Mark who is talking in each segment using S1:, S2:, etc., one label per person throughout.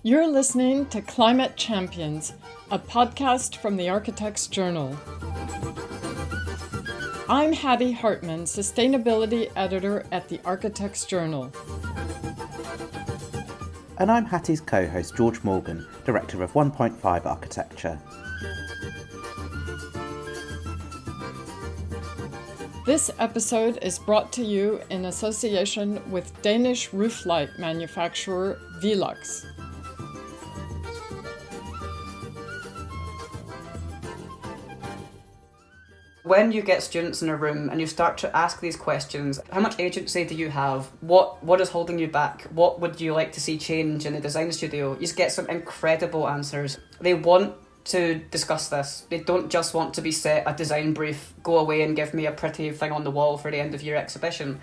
S1: You're listening to Climate Champions, a podcast from the Architects Journal. I'm Hattie Hartman, Sustainability Editor at the Architects Journal.
S2: And I'm Hattie's co-host George Morgan, Director of 1.5 Architecture.
S1: This episode is brought to you in association with Danish roof light manufacturer Velux.
S3: When you get students in a room and you start to ask these questions, how much agency do you have? What is holding you back? What would you like to see change in the design studio? You just get some incredible answers. They want to discuss this. They don't just want to be set a design brief, go away and give me a pretty thing on the wall for the end of year exhibition.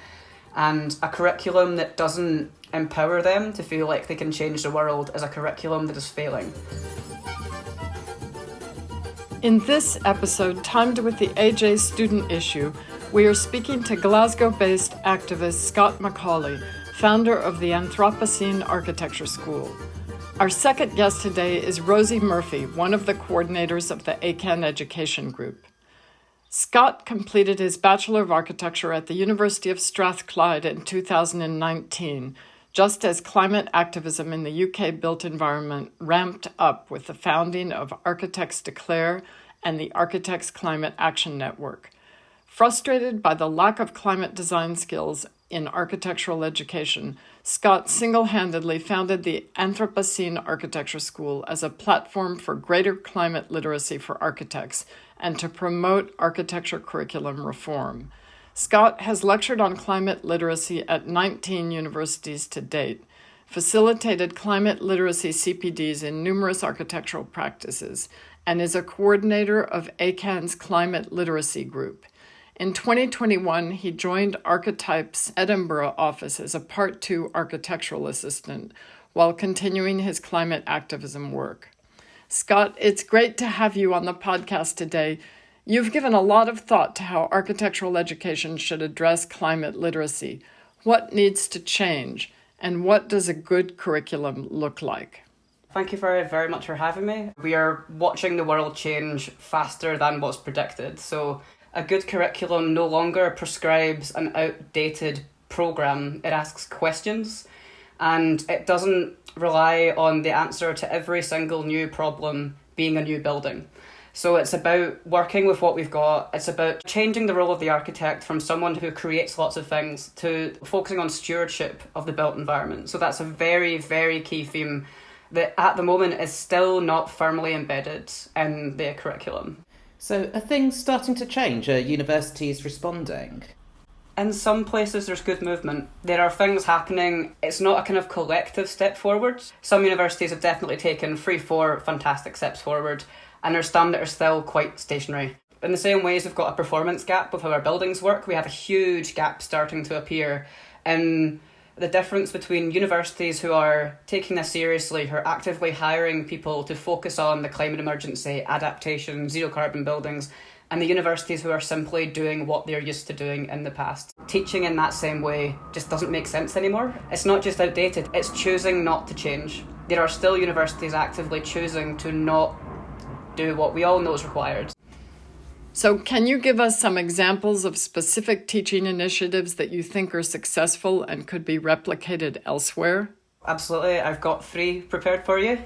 S3: And a curriculum that doesn't empower them to feel like they can change the world is a curriculum that is failing.
S1: In this episode, timed with the AJ student issue, we are speaking to Glasgow-based activist Scott McAulay, founder of the Anthropocene Architecture School. Our second guest today is Rosie Murphy, one of the coordinators of the ACAN education group. Scott completed his Bachelor of Architecture at the University of Strathclyde in 2019, just as climate activism in the UK built environment ramped up with the founding of Architects Declare and the Architects Climate Action Network. Frustrated by the lack of climate design skills in architectural education, Scott single-handedly founded the Anthropocene Architecture School as a platform for greater climate literacy for architects and to promote architecture curriculum reform. Scott has lectured on climate literacy at 19 universities to date, facilitated climate literacy CPDs in numerous architectural practices, and is a coordinator of ACAN's Climate Literacy Group. In 2021, he joined Archetype's Edinburgh office as a Part 2 architectural assistant while continuing his climate activism work. Scott, it's great to have you on the podcast today. You've given a lot of thought to how architectural education should address climate literacy. What needs to change, and what does a good curriculum look like?
S3: Thank you very, very much for having me. We are watching the world change faster than what's predicted. So a good curriculum no longer prescribes an outdated program. It asks questions, and it doesn't rely on the answer to every single new problem being a new building. So it's about working with what we've got. It's about changing the role of the architect from someone who creates lots of things to focusing on stewardship of the built environment. So that's a very, very key theme that at the moment is still not firmly embedded in the curriculum.
S2: So are things starting to change? Are universities responding?
S3: In some places there's good movement. There are things happening. It's not a kind of collective step forward. Some universities have definitely taken 3-4 fantastic steps forward, and there's some that are still quite stationary. In the same ways we've got a performance gap with how our buildings work, we have a huge gap starting to appear in the difference between universities who are taking this seriously, who are actively hiring people to focus on the climate emergency, adaptation, zero carbon buildings, and the universities who are simply doing what they're used to doing in the past. Teaching in that same way just doesn't make sense anymore. It's not just outdated, it's choosing not to change. There are still universities actively choosing to not do what we all know is required.
S1: So can you give us some examples of specific teaching initiatives that you think are successful and could be replicated elsewhere?
S3: Absolutely, I've got 3 prepared for you.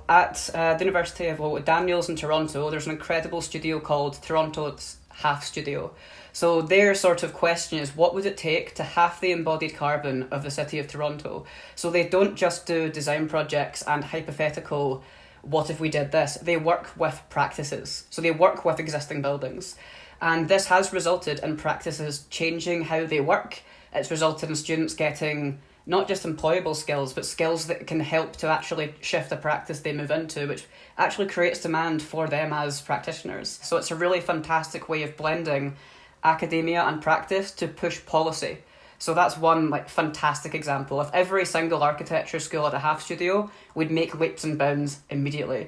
S3: At the University of Daniels in Toronto, there's an incredible studio called Toronto's Half Studio. So their sort of question is, what would it take to half the embodied carbon of the city of Toronto? So they don't just do design projects and hypothetical what if we did this? They work with practices. So they work with existing buildings. And this has resulted in practices changing how they work. It's resulted in students getting not just employable skills, but skills that can help to actually shift a practice they move into, which actually creates demand for them as practitioners. So it's a really fantastic way of blending academia and practice to push policy. So that's one fantastic example. If every single architecture school had a half studio, we'd make leaps and bounds immediately.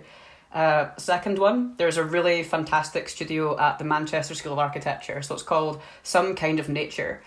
S3: Second one, there's a really fantastic studio at the Manchester School of Architecture. So it's called Some Kind of Nature.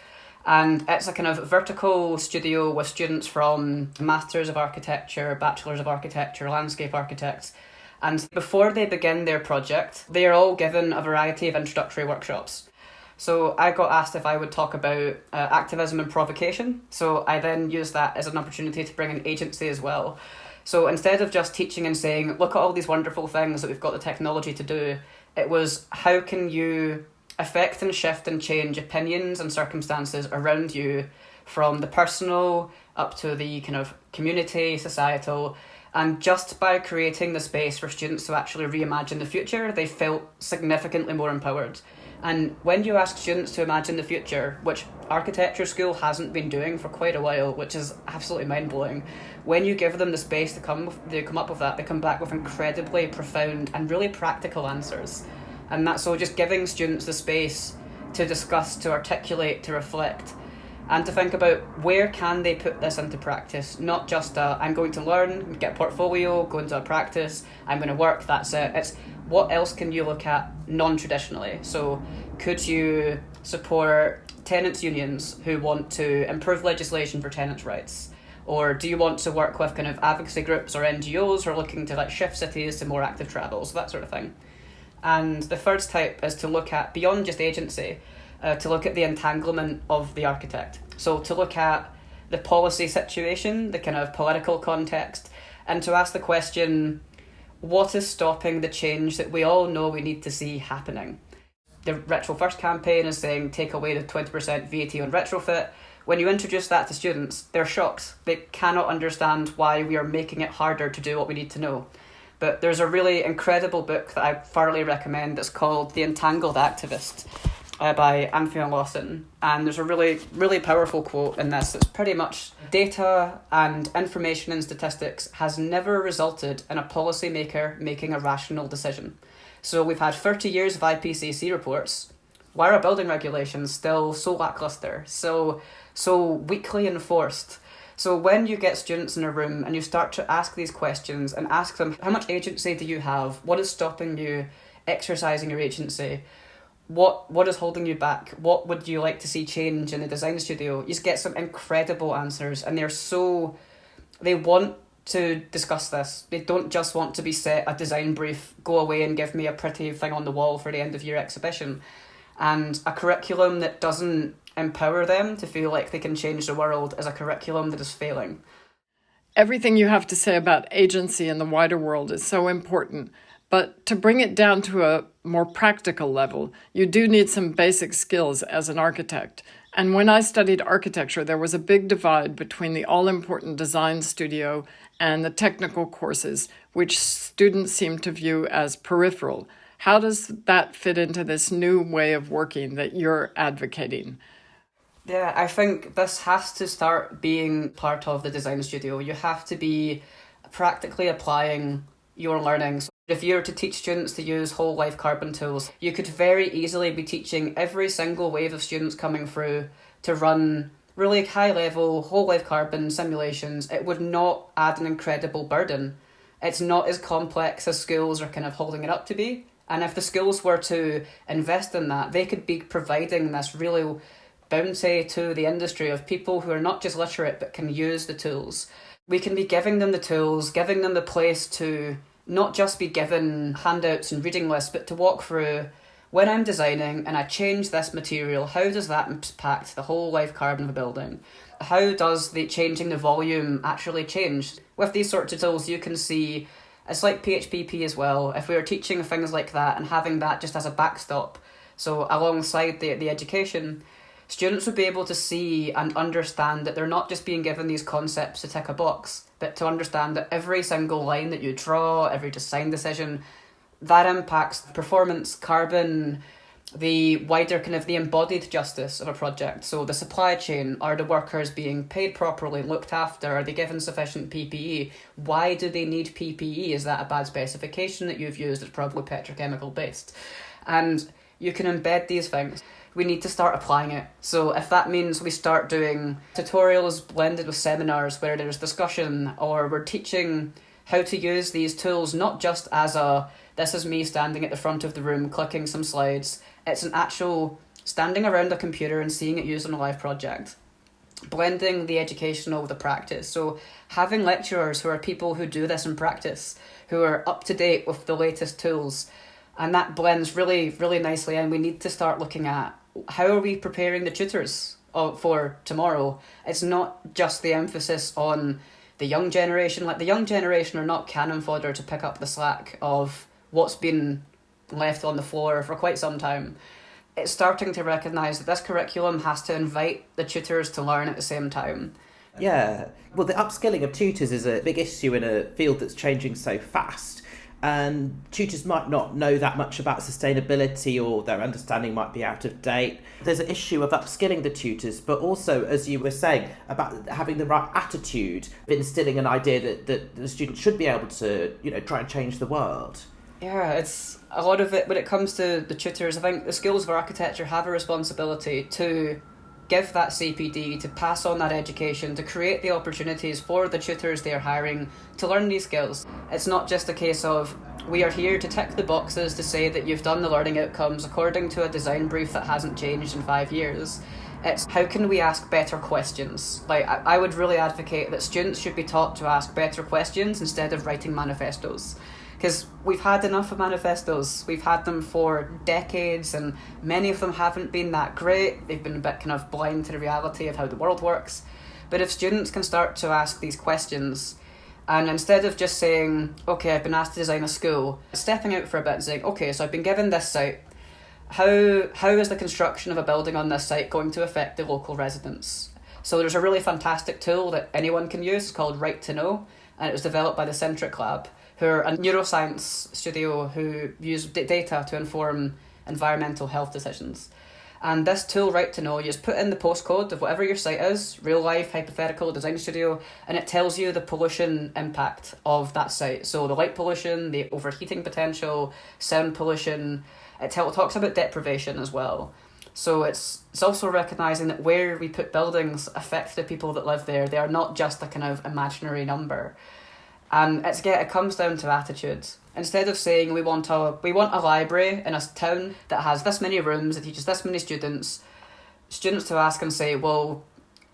S3: And it's a kind of vertical studio with students from Masters of Architecture, Bachelors of Architecture, Landscape Architects. And before they begin their project, they are all given a variety of introductory workshops. So I got asked if I would talk about activism and provocation. So I then used that as an opportunity to bring in agency as well. So instead of just teaching and saying, look at all these wonderful things that we've got the technology to do, it was how can you affect and shift and change opinions and circumstances around you from the personal up to the kind of community, societal. And just by creating the space for students to actually reimagine the future, they felt significantly more empowered. And when you ask students to imagine the future, which architecture school hasn't been doing for quite a while, which is absolutely mind-blowing, when you give them the space to come up with that, they come back with incredibly profound and really practical answers. And that's so just giving students the space to discuss, to articulate, to reflect, and to think about where can they put this into practice. Not just I'm going to learn, get a portfolio, go into a practice, I'm going to work, that's it. It's what else can you look at non-traditionally? So could you support tenants' unions who want to improve legislation for tenants' rights? Or do you want to work with kind of advocacy groups or NGOs who are looking to like shift cities to more active travel, so that sort of thing. And the third type is to look at, beyond just agency, to look at the entanglement of the architect. So to look at the policy situation, the kind of political context, and to ask the question, what is stopping the change that we all know we need to see happening? The Retro First campaign is saying take away the 20% VAT on retrofit. When you introduce that to students, they're shocked. They cannot understand why we are making it harder to do what we need to know. But there's a really incredible book that I thoroughly recommend that's called The Entangled Activist by Anthony Lawson. And there's a really, really powerful quote in this that's pretty much data and information and statistics has never resulted in a policymaker making a rational decision. So we've had 30 years of IPCC reports. Why are building regulations still so lackluster, so weakly enforced? So when you get students in a room and you start to ask these questions and ask them, how much agency do you have? What is stopping you exercising your agency? What is holding you back? What would you like to see change in the design studio? You just get some incredible answers, and they want to discuss this. They don't just want to be set a design brief, go away and give me a pretty thing on the wall for the end of year exhibition. And a curriculum that doesn't empower them to feel like they can change the world is a curriculum that is failing.
S1: Everything you have to say about agency in the wider world is so important. But to bring it down to a more practical level, you do need some basic skills as an architect. And when I studied architecture, there was a big divide between the all-important design studio and the technical courses, which students seem to view as peripheral. How does that fit into this new way of working that you're advocating?
S3: Yeah, I think this has to start being part of the design studio. You have to be practically applying your learning. So if you were to teach students to use whole life carbon tools, you could very easily be teaching every single wave of students coming through to run really high level whole life carbon simulations. It would not add an incredible burden. It's not as complex as schools are kind of holding it up to be. And if the schools were to invest in that, they could be providing this really bounty to the industry of people who are not just literate but can use the tools. We can be giving them the tools, giving them the place to not just be given handouts and reading lists, but to walk through, when I'm designing and I change this material, how does that impact the whole life carbon of a building? How does the changing the volume actually change? With these sorts of tools, you can see, it's like PHPP as well. If we were teaching things like that and having that just as a backstop, so alongside the education, students would be able to see and understand that they're not just being given these concepts to tick a box, but to understand that every single line that you draw, every design decision, that impacts performance, carbon, the wider kind of the embodied justice of a project. So the supply chain, are the workers being paid properly, looked after? Are they given sufficient PPE? Why do they need PPE? Is that a bad specification that you've used? It's probably petrochemical based. And you can embed these things. We need to start applying it. So if that means we start doing tutorials blended with seminars where there's discussion, or we're teaching how to use these tools, not just as this is me standing at the front of the room clicking some slides. It's an actual standing around a computer and seeing it used on a live project, blending the educational with the practice. So having lecturers who are people who do this in practice, who are up to date with the latest tools, and that blends really, really nicely. And we need to start looking at how are we preparing the tutors for tomorrow. It's not just the emphasis on the young generation. Like, the young generation are not cannon fodder to pick up the slack of what's been left on the floor for quite some time. It's starting to recognise that this curriculum has to invite the tutors to learn at the same time.
S2: Yeah, well, the upskilling of tutors is a big issue in a field that's changing so fast. And tutors might not know that much about sustainability, or their understanding might be out of date. There's an issue of upskilling the tutors, but also, as you were saying, about having the right attitude, instilling an idea that the students should be able to, try and change the world.
S3: Yeah, it's a lot of it. When it comes to the tutors, I think the schools of architecture have a responsibility to give that CPD, to pass on that education, to create the opportunities for the tutors they're hiring to learn these skills. It's not just a case of, we are here to tick the boxes to say that you've done the learning outcomes according to a design brief that hasn't changed in 5 years. It's how can we ask better questions? Like, I would really advocate that students should be taught to ask better questions instead of writing manifestos. Because we've had enough of manifestos. We've had them for decades, and many of them haven't been that great. They've been a bit kind of blind to the reality of how the world works. But if students can start to ask these questions, and instead of just saying, okay, I've been asked to design a school, stepping out for a bit and saying, okay, so I've been given this site. How is the construction of a building on this site going to affect the local residents? So there's a really fantastic tool that anyone can use. It's called Right to Know, and it was developed by the Centric Lab, who are a neuroscience studio who use data to inform environmental health decisions. And this tool, Right to Know, you just put in the postcode of whatever your site is, real life, hypothetical, design studio, and it tells you the pollution impact of that site. So the light pollution, the overheating potential, sound pollution. It talks about deprivation as well. So it's also recognising that where we put buildings affect the people that live there. They are not just a kind of imaginary number. And it comes down to attitudes. Instead of saying we want a library in a town that has this many rooms, that teaches this many students to ask and say, well,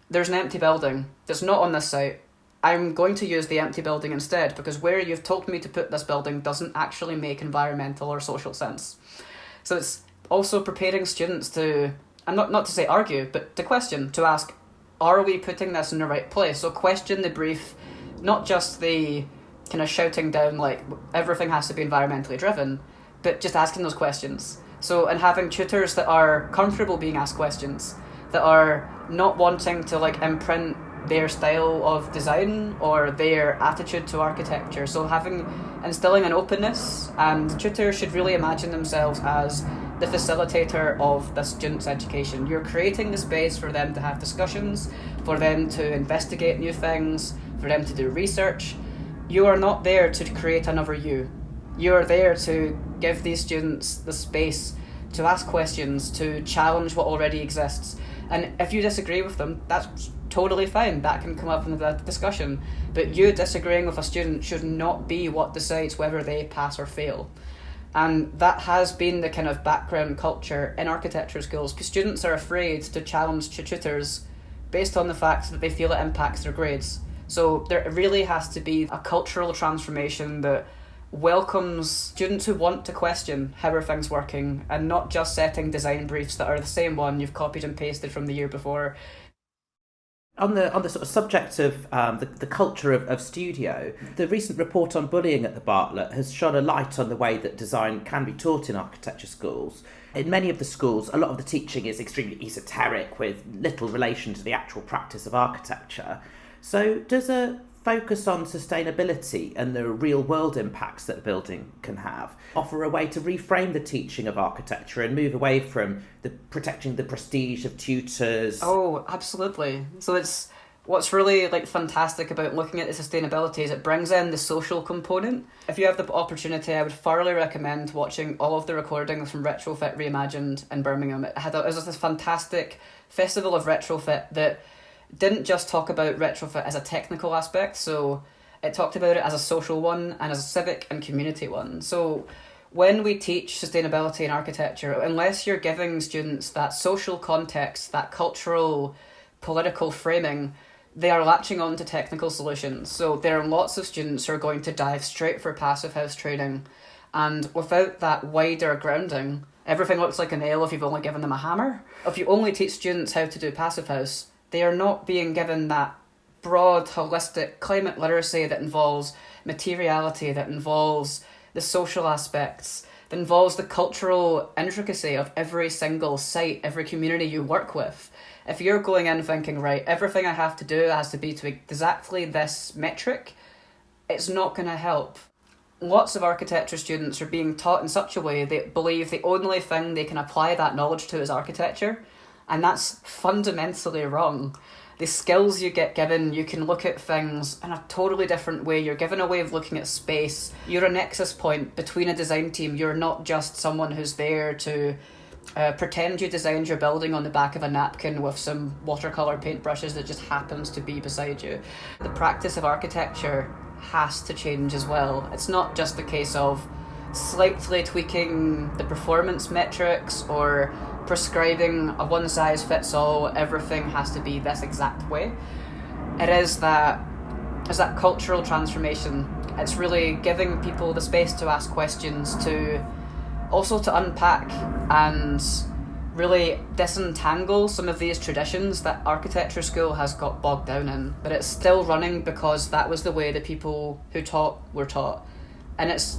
S3: there's an empty building that's not on this site. I'm going to use the empty building instead, because where you've told me to put this building doesn't actually make environmental or social sense. So it's also preparing students to, and not to say argue, but to question, to ask, are we putting this in the right place? So question the brief, not just the kind of shouting down like everything has to be environmentally driven, but just asking those questions. So, and having tutors that are comfortable being asked questions, that are not wanting to like imprint their style of design or their attitude to architecture. So instilling an openness, and tutors should really imagine themselves as the facilitator of the student's education. You're creating the space for them to have discussions, for them to investigate new things, for them to do research. You are not there to create another you. You are there to give these students the space to ask questions, to challenge what already exists. And if you disagree with them, that's totally fine. That can come up in the discussion. But you disagreeing with a student should not be what decides whether they pass or fail. And that has been the kind of background culture in architecture schools, because students are afraid to challenge tutors based on the fact that they feel it impacts their grades. So there really has to be a cultural transformation that welcomes students who want to question how are things working, and not just setting design briefs that are the same one you've copied and pasted from the year before.
S2: On the sort of subject of the culture of studio, the recent report on bullying at the Bartlett has shone a light on the way that design can be taught in architecture schools. In many of the schools, a lot of the teaching is extremely esoteric, with little relation to the actual practice of architecture. So does a focus on sustainability and the real-world impacts that a building can have offer a way to reframe the teaching of architecture and move away from protecting the prestige of tutors?
S3: Oh, absolutely. So it's what's really fantastic about looking at the sustainability is it brings in the social component. If you have the opportunity, I would thoroughly recommend watching all of the recordings from Retrofit Reimagined in Birmingham. It was this fantastic festival of retrofit that didn't just talk about retrofit as a technical aspect, so it talked about it as a social one and as a civic and community one. So when we teach sustainability in architecture, unless you're giving students that social context, that cultural, political framing, they are latching on to technical solutions. So there are lots of students who are going to dive straight for passive house training. And without that wider grounding, everything looks like a nail if you've only given them a hammer. If you only teach students how to do passive house, they are not being given that broad, holistic climate literacy that involves materiality, that involves the social aspects, that involves the cultural intricacy of every single site, every community you work with. If you're going in thinking, right, everything I have to do has to be to exactly this metric, it's not going to help. Lots of architecture students are being taught in such a way they believe the only thing they can apply that knowledge to is architecture, and that's fundamentally wrong. The skills you get given, you can look at things in a totally different way. You're given a way of looking at space. You're a nexus point between a design team. You're not just someone who's there to pretend you designed your building on the back of a napkin with some watercolour paintbrushes that just happens to be beside you. The practice of architecture has to change as well. It's not just the case of slightly tweaking the performance metrics or prescribing a one-size-fits-all, everything has to be this exact way. It's that cultural transformation. It's really giving people the space to ask questions, to unpack and really disentangle some of these traditions that architecture school has got bogged down in. But it's still running because that was the way the people who taught were taught. And it's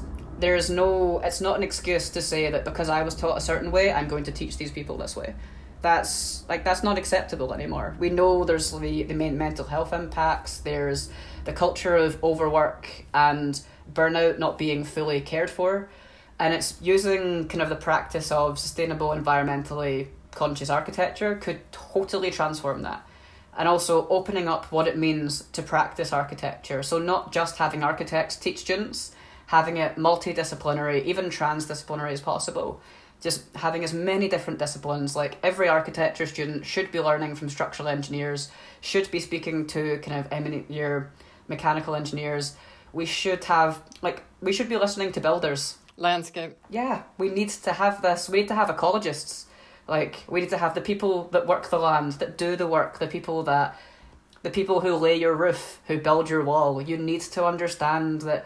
S3: not an excuse to say that because I was taught a certain way, I'm going to teach these people this way. That's not acceptable anymore. We know there's the main mental health impacts, there's the culture of overwork and burnout not being fully cared for, and it's using kind of the practice of sustainable, environmentally conscious architecture could totally transform that. And also opening up what it means to practice architecture. So not just having architects teach students, having it multidisciplinary, even transdisciplinary as possible. Just having as many different disciplines, like every architecture student should be learning from structural engineers, should be speaking to kind of your mechanical engineers. We should be listening to builders.
S1: Landscape.
S3: Yeah, we need to have this. We need to have ecologists. We need to have the people that work the land, that do the work, the people who lay your roof, who build your wall. You need to understand that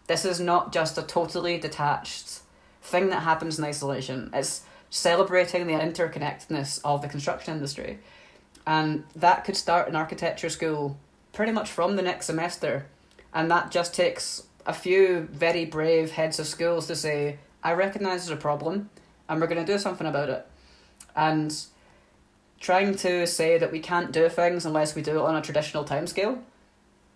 S3: this is not just a totally detached thing that happens in isolation. It's celebrating the interconnectedness of the construction industry. And that could start in architecture school pretty much from the next semester. And that just takes a few very brave heads of schools to say, I recognise there's a problem and we're going to do something about it. And trying to say that we can't do things unless we do it on a traditional timescale,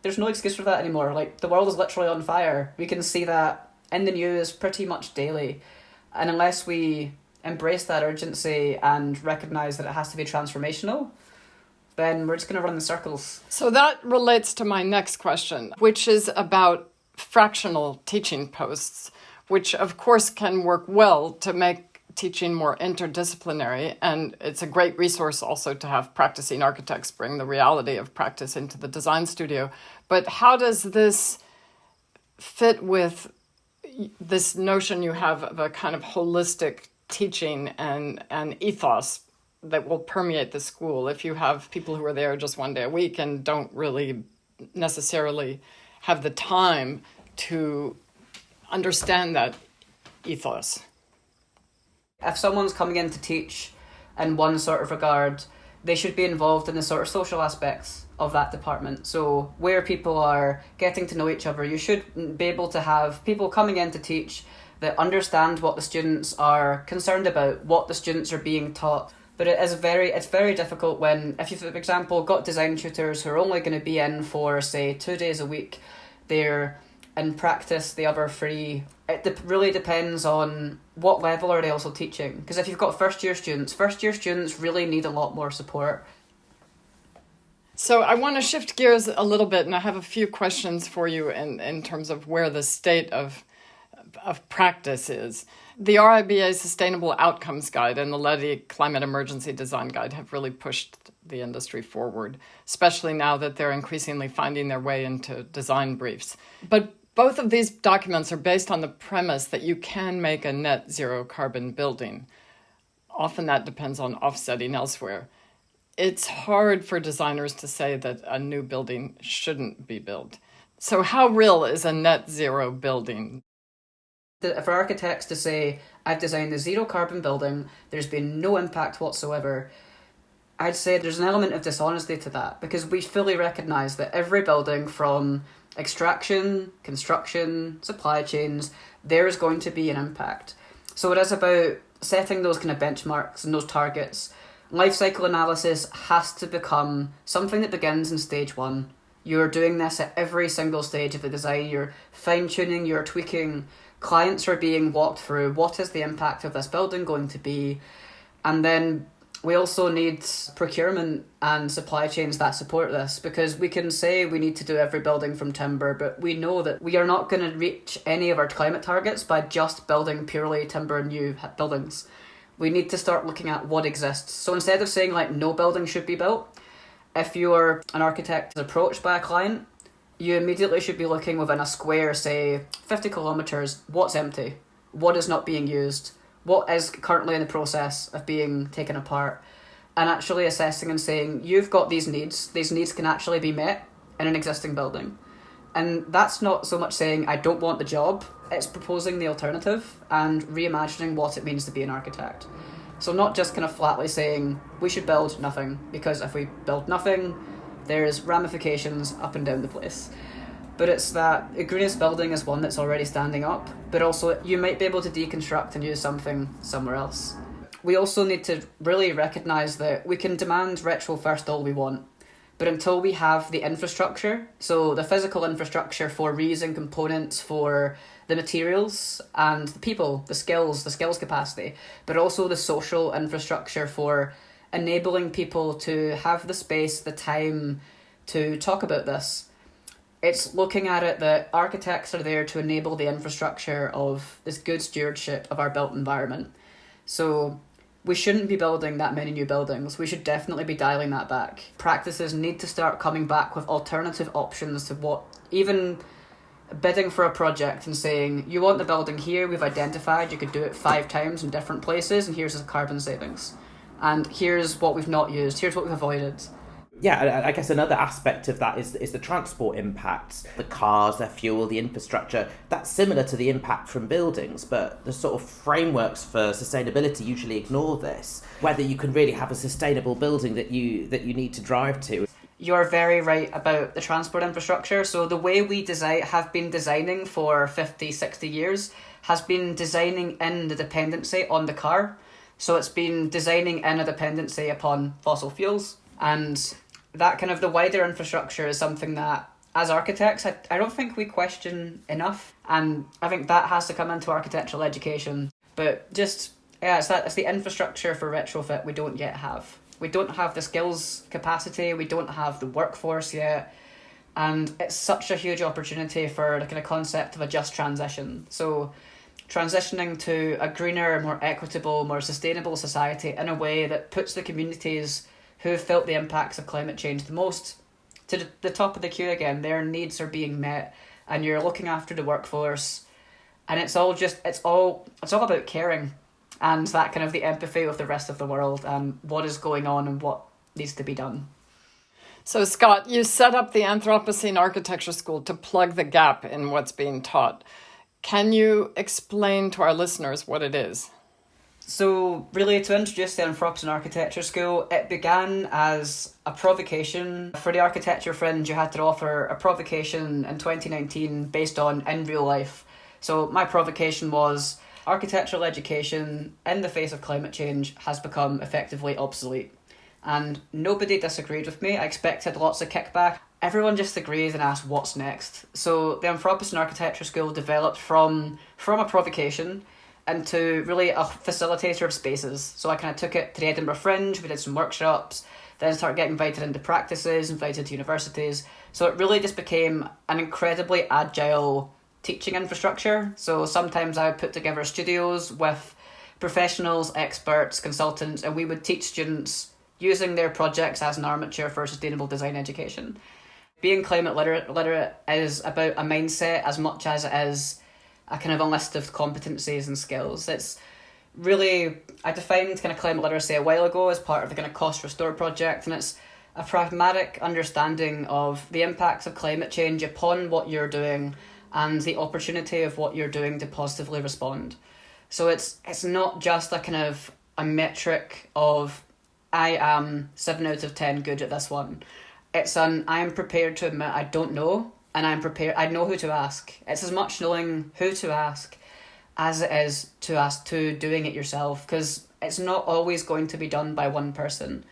S3: there's no excuse for that anymore. The world is literally on fire. We can see that in the news pretty much daily. And unless we embrace that urgency and recognise that it has to be transformational, then we're just going to run in circles.
S1: So that relates to my next question, which is about fractional teaching posts, which of course can work well to make teaching more interdisciplinary. And it's a great resource also to have practicing architects bring the reality of practice into the design studio. But how does this fit with this notion you have of a kind of holistic teaching and ethos that will permeate the school? If you have people who are there just one day a week and don't really necessarily have the time to understand that ethos.
S3: If someone's coming in to teach in one sort of regard, they should be involved in the sort of social aspects of that department. So where people are getting to know each other, you should be able to have people coming in to teach that understand what the students are concerned about, what the students are being taught. But it's very difficult when, if you've, for example, got design tutors who are only going to be in for, say, 2 days a week, they're in practice the other 3. It really depends on what level are they also teaching. Because if you've got first year students really need a lot more support.
S1: So I want to shift gears a little bit, and I have a few questions for you in terms of where the state of practice is. The RIBA Sustainable Outcomes Guide and the LEDI Climate Emergency Design Guide have really pushed the industry forward, especially now that they're increasingly finding their way into design briefs. But Both of these documents are based on the premise that you can make a net zero carbon building. Often that depends on offsetting elsewhere. It's hard for designers to say that a new building shouldn't be built. So how real is a net zero building?
S3: For architects to say, I've designed a zero carbon building, there's been no impact whatsoever, I'd say there's an element of dishonesty to that, because we fully recognise that every building, from extraction, construction, supply chains, there is going to be an impact. So it is about setting those kind of benchmarks and those targets. Life cycle analysis has to become something that begins in stage one. You're doing this at every single stage of the design. You're fine-tuning, you're tweaking. Clients are being walked through what is the impact of this building going to be. And then we also need procurement and supply chains that support this, because we can say we need to do every building from timber, but we know that we are not going to reach any of our climate targets by just building purely timber new buildings. We need to start looking at what exists. So instead of saying like no building should be built, if you're an architect approached by a client, you immediately should be looking within a square, say 50 kilometres, what's empty, what is not being used, what is currently in the process of being taken apart, and actually assessing and saying, you've got these needs can actually be met in an existing building. And that's not so much saying, I don't want the job, it's proposing the alternative and reimagining what it means to be an architect. So not just kind of flatly saying, we should build nothing, because if we build nothing, there's ramifications up and down the place. But it's that a greenest building is one that's already standing up, but also you might be able to deconstruct and use something somewhere else. We also need to really recognise that we can demand retro first all we want, but until we have the infrastructure, so the physical infrastructure for reusing components, for the materials and the people, the skills capacity, but also the social infrastructure for enabling people to have the space, the time to talk about this. It's looking at it that architects are there to enable the infrastructure of this good stewardship of our built environment. So we shouldn't be building that many new buildings. We should definitely be dialing that back. Practices need to start coming back with alternative options to what, even bidding for a project and saying, you want the building here, we've identified you could do it 5 times in different places, and here's the carbon savings. And here's what we've not used, here's what we've avoided.
S2: Yeah, I guess another aspect of that is the transport impacts. The cars, their fuel, the infrastructure, that's similar to the impact from buildings, but the sort of frameworks for sustainability usually ignore this, whether you can really have a sustainable building that you need to drive to.
S3: You're very right about the transport infrastructure. So the way we have been designing for 50, 60 years has been designing in the dependency on the car. So it's been designing in a dependency upon fossil fuels. And that kind of the wider infrastructure is something that, as architects, I don't think we question enough. And I think that has to come into architectural education. But just, yeah, it's the infrastructure for retrofit we don't yet have. We don't have the skills capacity, we don't have the workforce yet. And it's such a huge opportunity for the kind of concept of a just transition. So transitioning to a greener, more equitable, more sustainable society in a way that puts the communities who have felt the impacts of climate change the most to the top of the queue again. Their needs are being met, and you're looking after the workforce, and it's all about caring and that kind of the empathy with the rest of the world and what is going on and what needs to be done.
S1: So Scott, you set up the Anthropocene Architecture School to plug the gap in what's being taught. Can you explain to our listeners what it is?
S3: So really, to introduce the Anthropocene Architecture School, it began as a provocation. For the Architecture Fringe, you had to offer a provocation in 2019 based on in real life. So my provocation was, architectural education in the face of climate change has become effectively obsolete. And nobody disagreed with me. I expected lots of kickback. Everyone just agreed and asked what's next. So the Anthropocene Architecture School developed from a provocation into really a facilitator of spaces. So I kind of took it to the Edinburgh Fringe, we did some workshops, then started getting invited into practices, invited to universities. So it really just became an incredibly agile teaching infrastructure. So sometimes I would put together studios with professionals, experts, consultants, and we would teach students using their projects as an armature for sustainable design education. Being climate literate is about a mindset as much as it is a kind of a list of competencies and skills. It's really, I defined kind of climate literacy a while ago as part of the kind of Cost Restore project, and it's a pragmatic understanding of the impacts of climate change upon what you're doing and the opportunity of what you're doing to positively respond. So it's not just a kind of a metric of I am 7 out of 10 good at this one. It's I am prepared to admit I don't know, and I know who to ask. It's as much knowing who to ask as it is to doing it yourself, because it's not always going to be done by one person.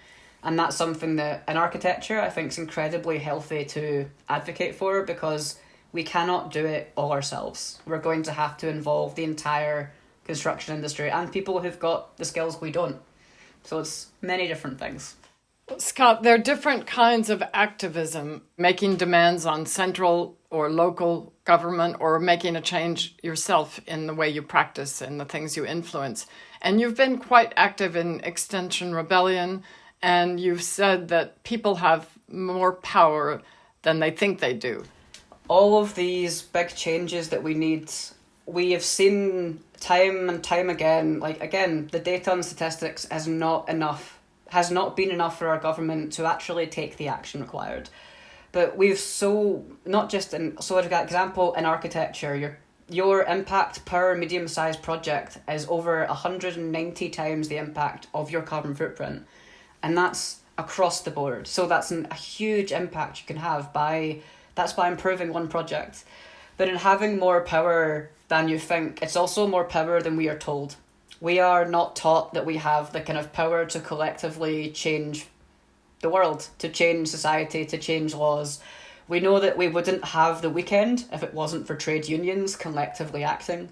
S3: And that's something that in architecture I think is incredibly healthy to advocate for, because we cannot do it all ourselves. We're going to have to involve the entire construction industry and people who've got the skills we don't. So it's many different things.
S1: Scott, there are different kinds of activism, making demands on central or local government, or making a change yourself in the way you practice and the things you influence. And you've been quite active in Extinction Rebellion, and you've said that people have more power than they think they do.
S3: All of these big changes that we need, we have seen time and time again, the data and statistics has not been enough for our government to actually take the action required. But we've an example in architecture, your impact per medium-sized project is over 190 times the impact of your carbon footprint. And that's across the board. So that's a huge impact you can have by improving one project. But in having more power than you think, it's also more power than we are told. We are not taught that we have the kind of power to collectively change the world, to change society, to change laws. We know that we wouldn't have the weekend if it wasn't for trade unions collectively acting.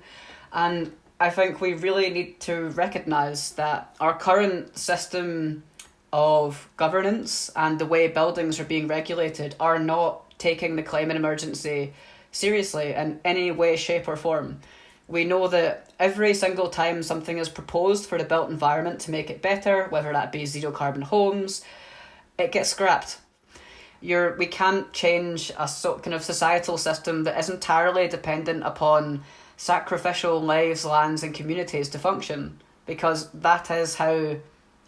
S3: And I think we really need to recognise that our current system of governance and the way buildings are being regulated are not taking the climate emergency seriously in any way, shape or form. We know that every single time something is proposed for the built environment to make it better, whether that be zero carbon homes, it gets scrapped. We can't change a kind of societal system that is entirely dependent upon sacrificial lives, lands and communities to function, because that is how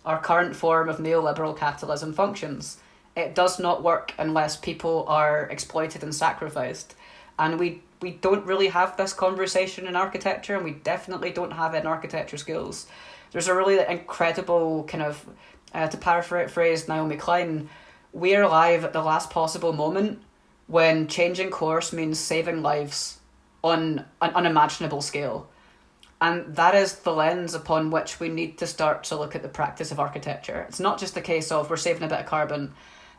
S3: our current form of neoliberal capitalism functions. It does not work unless people are exploited and sacrificed. And we don't really have this conversation in architecture, and we definitely don't have it in architecture schools. There's a really incredible kind of, to paraphrase Naomi Klein, we are alive at the last possible moment when changing course means saving lives on an unimaginable scale. And that is the lens upon which we need to start to look at the practice of architecture. It's not just a case of we're saving a bit of carbon.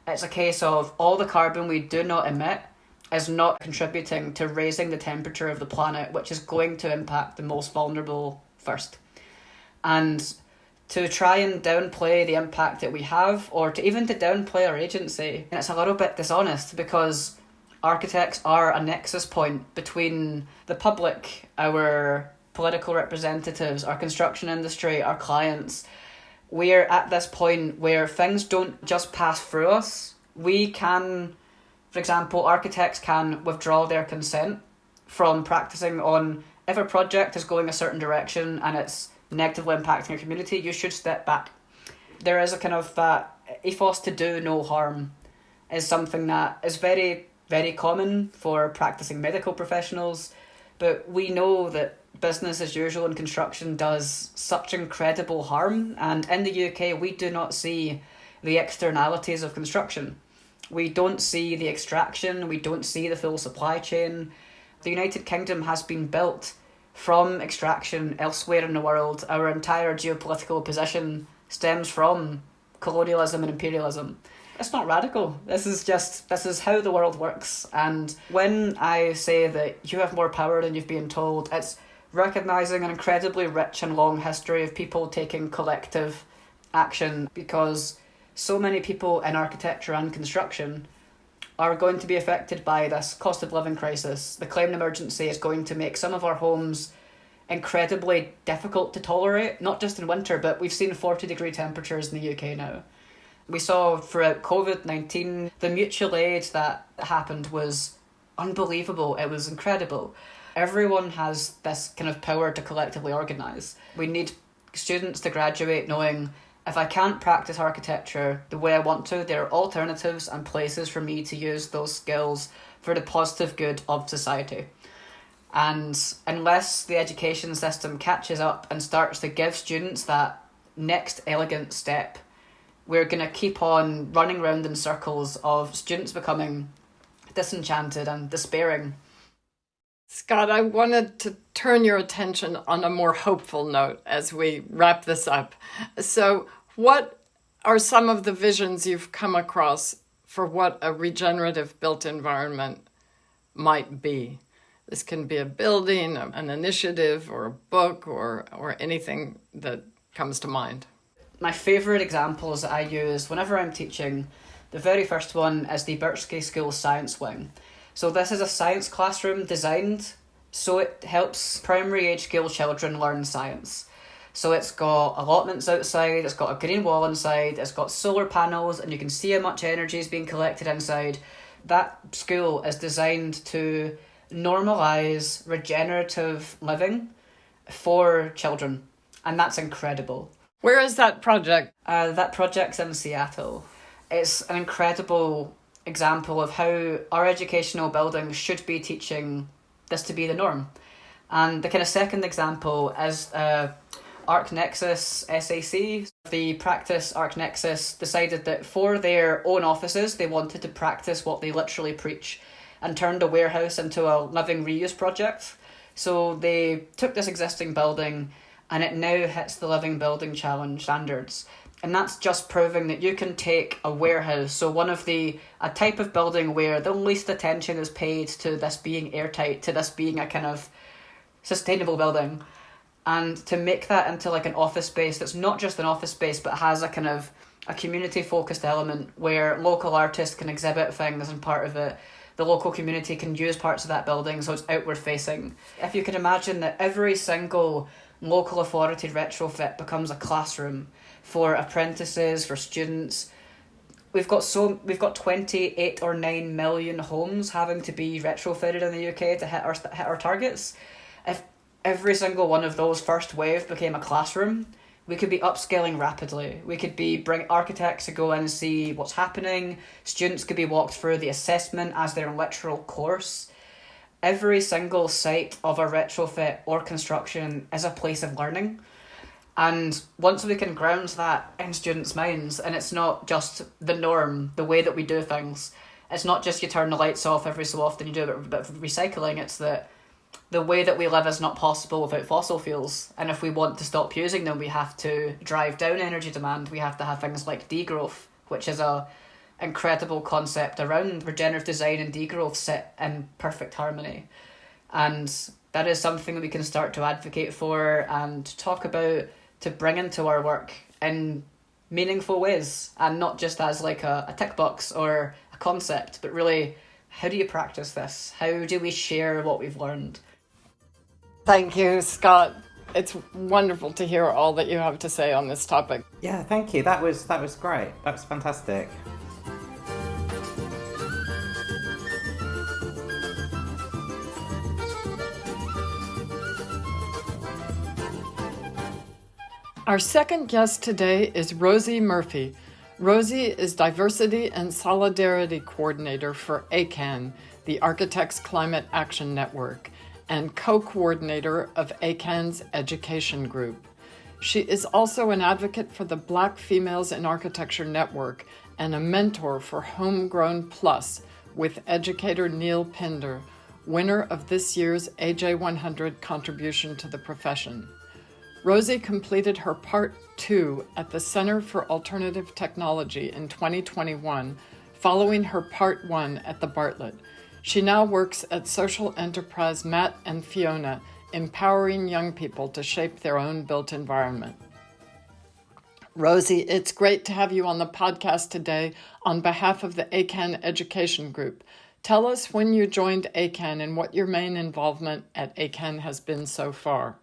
S3: It's a case of all the carbon we do not emit is not contributing to raising the temperature of the planet, which is going to impact the most vulnerable first. And to try and downplay the impact that we have, or to downplay our agency, and it's a little bit dishonest, because architects are a nexus point between the public, our political representatives, our construction industry, our clients. We're at this point where things don't just pass through us. We can, for example, architects can withdraw their consent from practicing on, if a project is going a certain direction and it's negatively impacting your community, you should step back. There is a kind of ethos to do no harm is something that is very, very common for practicing medical professionals, but we know that business as usual in construction does such incredible harm, and in the UK we do not see the externalities of construction. We don't see the extraction, we don't see the full supply chain. The United Kingdom has been built from extraction elsewhere in the world. Our entire geopolitical position stems from colonialism and imperialism. It's not radical. This is how the world works. And when I say that you have more power than you've been told, it's recognising an incredibly rich and long history of people taking collective action, because so many people in architecture and construction are going to be affected by this cost of living crisis. The climate emergency is going to make some of our homes incredibly difficult to tolerate, not just in winter, but we've seen 40-degree temperatures in the UK now. We saw throughout COVID-19, the mutual aid that happened was unbelievable. It was incredible. Everyone has this kind of power to collectively organise. We need students to graduate knowing, if I can't practice architecture the way I want to, there are alternatives and places for me to use those skills for the positive good of society. And unless the education system catches up and starts to give students that next elegant step, we're going to keep on running round in circles of students becoming disenchanted and despairing.
S1: Scott, I wanted to turn your attention on a more hopeful note as we wrap this up. So, what are some of the visions you've come across for what a regenerative built environment might be? This can be a building, an initiative, or a book, or anything that comes to mind.
S3: My favourite examples that I use whenever I'm teaching, the very first one is the Birchsky School Science Wing. So this is a science classroom designed so it helps primary age school children learn science. So it's got allotments outside, it's got a green wall inside, it's got solar panels, and you can see how much energy is being collected inside. That school is designed to normalise regenerative living for children, and that's incredible.
S1: Where is that project?
S3: That project's in Seattle. It's an incredible example of how our educational buildings should be teaching this to be the norm. And the kind of second example is ArcNexus SAC. The practice ArcNexus decided that for their own offices, they wanted to practice what they literally preach and turned a warehouse into a living reuse project. So they took this existing building and it now hits the Living Building Challenge standards. And that's just proving that you can take a warehouse, so a type of building where the least attention is paid to this being airtight, to this being a kind of sustainable building, and to make that into like an office space that's not just an office space but has a kind of a community focused element where local artists can exhibit things, and part of it the local community can use parts of that building so it's outward facing. If you could imagine that every single local authority retrofit becomes a classroom for apprentices, for students. We've got 28 or 9 million homes having to be retrofitted in the UK to hit our targets. If every single one of those first wave became a classroom, we could be upscaling rapidly. We could be bring architects to go in and see what's happening. Students could be walked through the assessment as their literal course. Every single site of a retrofit or construction is a place of learning. And once we can ground that in students' minds, and it's not just the norm, the way that we do things, it's not just you turn the lights off every so often, you do a bit of recycling, it's that the way that we live is not possible without fossil fuels. And if we want to stop using them, we have to drive down energy demand. We have to have things like degrowth, which is a incredible concept around regenerative design, and degrowth sit in perfect harmony. And that is something that we can start to advocate for and talk about, to bring into our work in meaningful ways, and not just as like a tick box or a concept, but really, how do you practice this? How do we share what we've learned?
S1: Thank you, Scott. It's wonderful to hear all that you have to say on this topic.
S2: Yeah, thank you. That was great. That was fantastic.
S1: Our second guest today is Rosie Murphy. Rosie is Diversity and Solidarity Coordinator for ACAN, the Architects Climate Action Network, and co-coordinator of ACAN's education group. She is also an advocate for the Black Females in Architecture Network and a mentor for Homegrown Plus with educator Neil Pinder, winner of this year's AJ100 contribution to the profession. Rosie completed her Part 2 at the Center for Alternative Technology in 2021, following her Part 1 at the Bartlett. She now works at social enterprise Matt and Fiona, empowering young people to shape their own built environment. Rosie, it's great to have you on the podcast today on behalf of the ACAN Education Group. Tell us when you joined ACAN and what your main involvement at ACAN has been so far.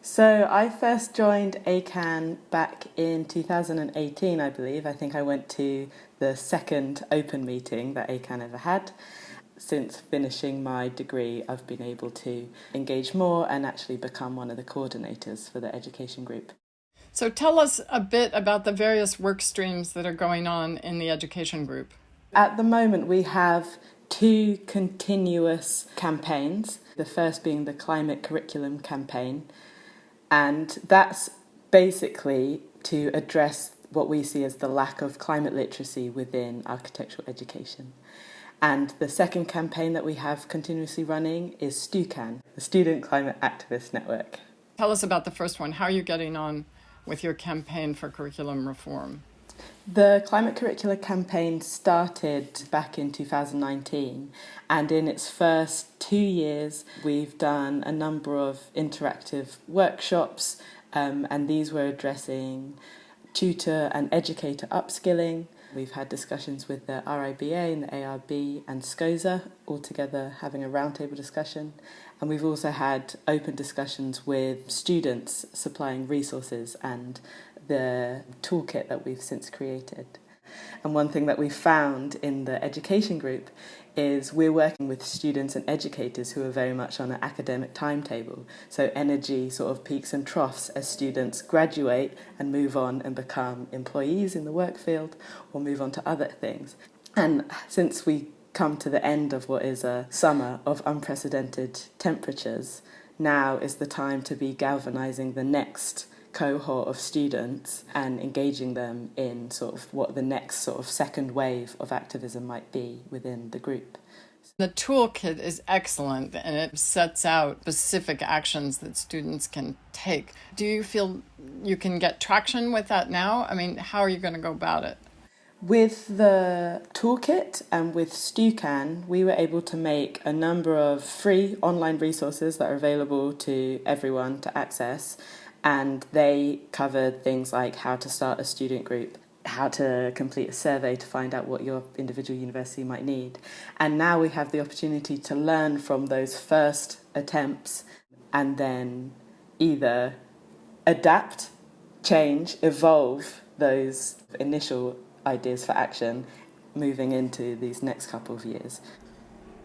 S4: So I first joined ACAN back in 2018, I believe. I think I went to the second open meeting that ACAN ever had. Since finishing my degree, I've been able to engage more and actually become one of the coordinators for the education group.
S1: So tell us a bit about the various work streams that are going on in the education group.
S4: At the moment, we have 2 continuous campaigns, the first being the climate curriculum campaign, and that's basically to address what we see as the lack of climate literacy within architectural education. And the second campaign that we have continuously running is STUCAN, the Student Climate Activist Network.
S1: Tell us about the first one. How are you getting on with your campaign for curriculum reform?
S4: The Climate Curricula campaign started back in 2019, and in its first 2 years we've done a number of interactive workshops, and these were addressing tutor and educator upskilling. We've had discussions with the RIBA and the ARB and SCOSA, all together having a roundtable discussion. And we've also had open discussions with students supplying resources and the toolkit that we've since created. And one thing that we found in the education group is we're working with students and educators who are very much on an academic timetable. So energy sort of peaks and troughs as students graduate and move on and become employees in the work field or move on to other things. And since we come to the end of what is a summer of unprecedented temperatures, now is the time to be galvanising the next cohort of students and engaging them in sort of what the next sort of second wave of activism might be within the group.
S1: The toolkit is excellent and it sets out specific actions that students can take. Do you feel you can get traction with that now? I mean, how are you going to go about it?
S4: With the toolkit and with STUCAN, we were able to make a number of free online resources that are available to everyone to access. And they covered things like how to start a student group, how to complete a survey to find out what your individual university might need. And now we have the opportunity to learn from those first attempts and then either adapt, change, evolve those initial ideas for action moving into these next couple of years.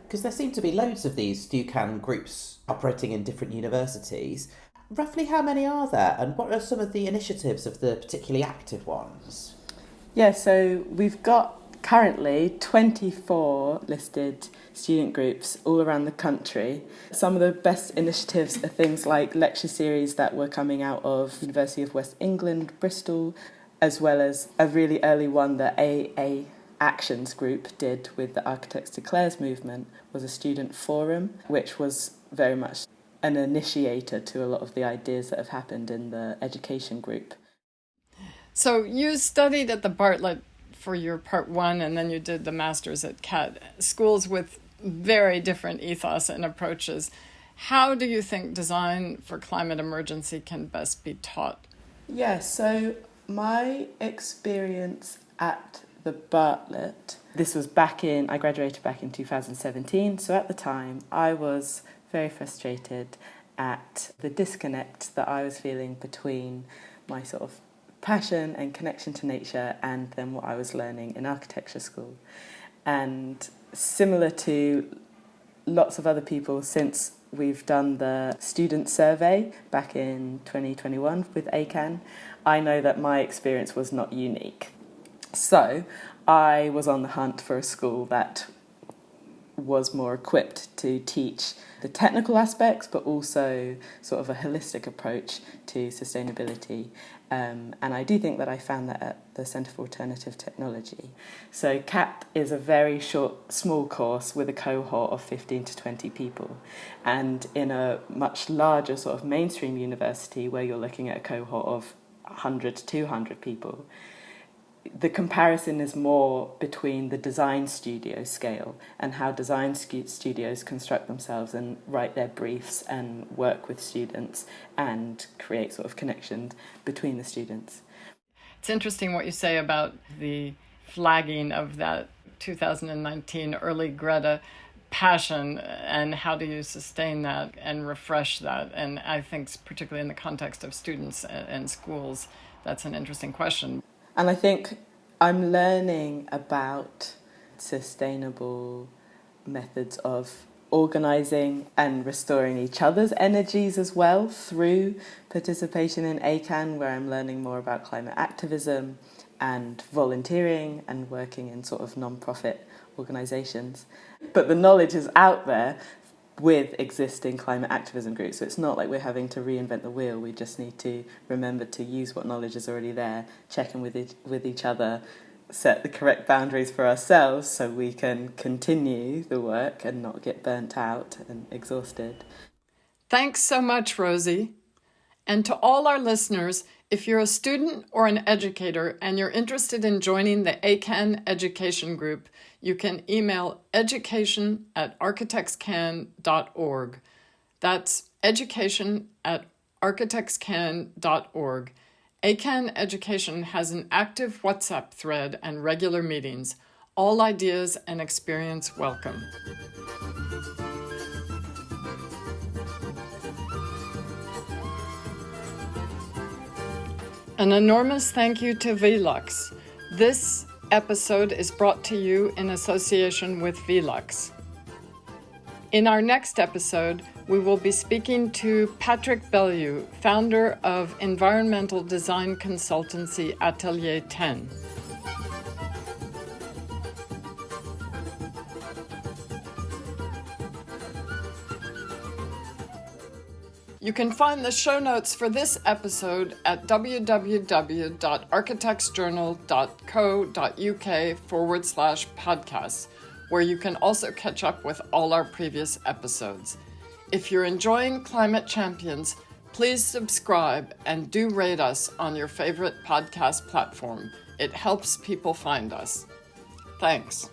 S2: Because there seem to be loads of these STUCAN groups operating in different universities. Roughly how many are there, and what are some of the initiatives of the particularly active ones?
S4: Yeah, so we've got currently 24 listed student groups all around the country. Some of the best initiatives are things like lecture series that were coming out of University of West England, Bristol, as well as a really early one that AA Actions group did with the Architects Declares movement, was a student forum, which was very much an initiator to a lot of the ideas that have happened in the education group.
S1: So you studied at the Bartlett for your part 1 and then you did the master's at CAT, schools with very different ethos and approaches. How do you think design for climate emergency can best be taught?
S4: Yeah, so my experience at the Bartlett, this was I graduated back in 2017, so at the time I was very frustrated at the disconnect that I was feeling between my sort of passion and connection to nature and then what I was learning in architecture school. And similar to lots of other people, since we've done the student survey back in 2021 with ACAN, I know that my experience was not unique. So I was on the hunt for a school that was more equipped to teach the technical aspects, but also sort of a holistic approach to sustainability. And I do think that I found that at the Centre for Alternative Technology. So CAT is a very short, small course with a cohort of 15 to 20 people. And in a much larger sort of mainstream university where you're looking at a cohort of 100 to 200 people, the comparison is more between the design studio scale and how design studios construct themselves and write their briefs and work with students and create sort of connections between the students.
S1: It's interesting what you say about the flagging of that 2019 early Greta passion, and how do you sustain that and refresh that? And I think particularly in the context of students and schools, that's an interesting question.
S4: And I think I'm learning about sustainable methods of organising and restoring each other's energies as well through participation in ACAN, where I'm learning more about climate activism and volunteering and working in sort of non-profit organisations. But the knowledge is out there with existing climate activism groups, so it's not like we're having to reinvent the wheel. We just need to remember to use what knowledge is already there, check in with each other, set the correct boundaries for ourselves so we can continue the work and not get burnt out and exhausted.
S1: Thanks so much, Rosie. And to all our listeners, if you're a student or an educator and you're interested in joining the ACAN education group, you can email education@architectscan.org. That's education@architectscan.org. ACAN Education has an active WhatsApp thread and regular meetings. All ideas and experience welcome. An enormous thank you to Velux. This episode is brought to you in association with Velux. In our next episode, we will be speaking to Patrick Bellew, founder of environmental design consultancy Atelier 10. You can find the show notes for this episode at www.architectsjournal.co.uk/podcasts, where you can also catch up with all our previous episodes. If you're enjoying Climate Champions, please subscribe and do rate us on your favorite podcast platform. It helps people find us. Thanks.